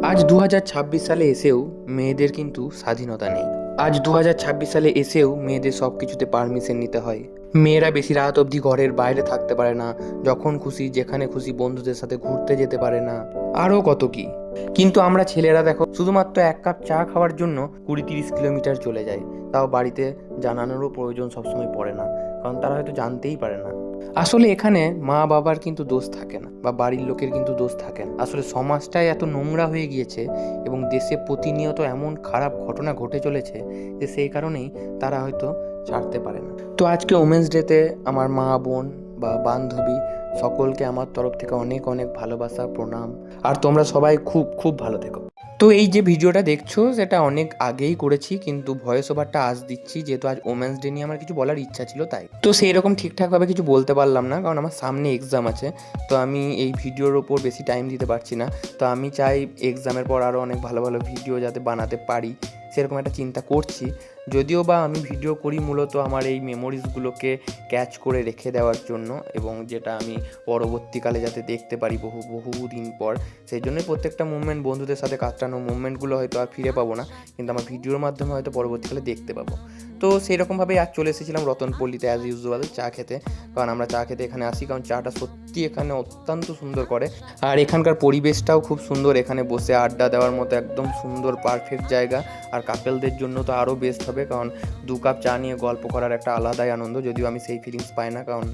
আজ 2026 সালে এসেও মেয়েদের কিন্তু স্বাধীনতা নেই। আজ 2026 সালে এসেও মেয়েদের সব কিছুতে পারমিশন নিতে হয়। মেয়েরা বেশি রাত অবধি ঘরের বাইরে থাকতে পারে না, যখন খুশি যেখানে খুশি বন্ধুদের সাথে ঘুরতে যেতে পারে না, আরও কত কি। কিন্তু আমরা ছেলেরা দেখো, শুধুমাত্র এক কাপ চা খাওয়ার জন্য 20-30 কিলোমিটার চলে যায়। তাও বাড়িতে জানানোরও প্রয়োজন সবসময় পড়ে না, কারণ তারা হয়তো জানতেই পারে না। আসলে এখানে মা বাবার কিন্তু দোষ থাকে না, বা বাড়ির লোকের কিন্তু দোষ থাকে না। আসলে সমাজটাই এত নোংরা হয়ে গিয়েছে এবং দেশে প্রতিনিয়ত এমন খারাপ ঘটনা ঘটে চলেছে যে সেই কারণেই তারা হয়তো ছাড়তে পারে না। তো আজকে ওমেন্স ডেতে আমার মা বোন বা বান্ধবী সকলকে আমার তরফ থেকে অনেক অনেক ভালোবাসা, প্রণাম। আর তোমরা সবাই খুব খুব ভালো থেকো। তো এই যে ভিডিওটা দেখছো সেটা অনেক আগেই করেছি, কিন্তু ভয়েস ওভারটা আজ দিচ্ছি যেহেতু আজ ওমেন্স ডে নিয়ে আমার কিছু বলার ইচ্ছা ছিল, তাই তো সেই রকম ঠিকঠাকভাবে কিছু বলতে পারলাম না, কারণ আমার সামনে এক্সাম আছে। তো আমি এই ভিডিওর ওপর বেশি টাইম দিতে পারছি না। তো আমি চাই এক্সামের পর আরও অনেক ভালো ভালো ভিডিও যাতে বানাতে পারি, সেরকম একটা চিন্তা করছি। যদিও বা আমি ভিডিও করি মূলত আমার এই মেমোরিজগুলোকে ক্যাচ করে রেখে দেওয়ার জন্য, এবং যেটা আমি পরবর্তীকালে যাতে দেখতে পারি বহুদিন পর। সেই জন্যই প্রত্যেকটা মুভমেন্ট, বন্ধুদের সাথে কাটানো মুভমেন্টগুলো হয়তো আর ফিরে পাবো না, কিন্তু আমার ভিডিওর মাধ্যমে হয়তো পরবর্তীকালে দেখতে পাবো। তো সেই রকমভাবেই আজ চলে এসেছিলাম রতনপল্লিতে অ্যাজ ইউজুয়াল চা খেতে, কারণ আমরা চা খেতে এখানে আসি, কারণ চাটা সত্যি এখানে অত্যন্ত সুন্দর করে। আর এখানকার পরিবেশটাও খুব সুন্দর, এখানে বসে আড্ডা দেওয়ার মতো একদম সুন্দর পারফেক্ট জায়গা। আর কাপেলদের জন্য তো আরও বেস্ট হবে, কারণ 2 কাপ চা নিয়ে গল্প করার একটা আলাদাই আনন্দ, যদিও আমি সেই ফিলিংস পাই না, কারণ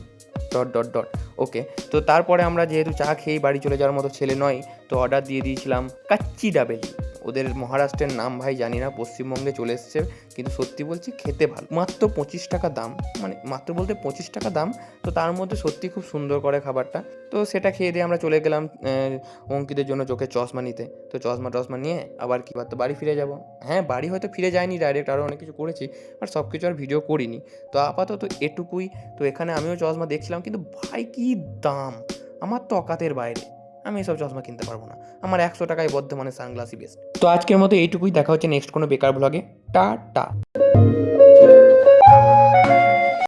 ডট ডট ডট ওকে। তো তারপরে আমরা যেহেতু চা খেয়েই বাড়ি চলে যাওয়ার মতো ছেলে নয়, তো অর্ডার দিয়ে দিয়েছিলাম কাচ্চি ডাবেলি। ওদের মহারাষ্ট্রের নাম ভাই জানি না, পশ্চিমবঙ্গে চলে এসছে, কিন্তু সত্যি বলছি খেতে ভালো। মাত্র 25 টাকা দাম, মানে মাত্র বলতে 25 টাকা দাম। তো তার মধ্যে সত্যি খুব সুন্দর করে খাবারটা। তো সেটা খেয়ে দিয়ে আমরা চলে গেলাম অঙ্কিতের জন্য চোখে চশমা নিতে। তো চশমা টশমা নিয়ে আবার কি তো বাড়ি ফিরে যাব। হ্যাঁ, বাড়ি হয়তো ফিরে যায়নি ডাইরেক্ট, আরও অনেক কিছু করেছি, বাট সব কিছু আর ভিডিও করিনি। তো আপাতত এটুকুই। তো এখানে আমিও চশমা দেখছিলাম, কিন্তু ভাই কি দাম, আমার তো অকাতের বাইরে। আমি এসব চশমা কিনতে পারবো না, আমার 100 টাকায় বর্ধমানে সানগ্লাসই বেস্ট। তো আজকের মতো এইটুকুই, দেখা হচ্ছে নেক্সট কোনো বেকার ব্লগে। টাটা।